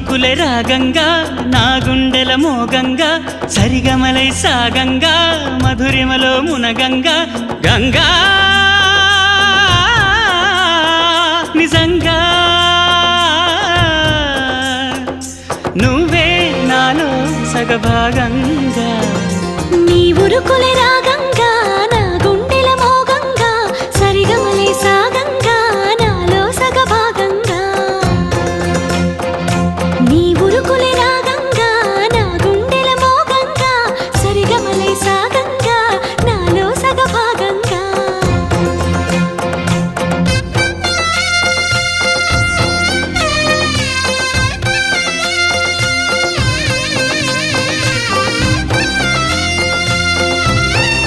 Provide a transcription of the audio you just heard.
ఉరుకులే రాగంగా నా గుండెల మోగంగా సరిగమలై సాగంగా మధురిమలో మునగంగా గంగా నిజంగా నువ్వే నాలో సగభాగంగా నీ ఉరుకులే రాగంగా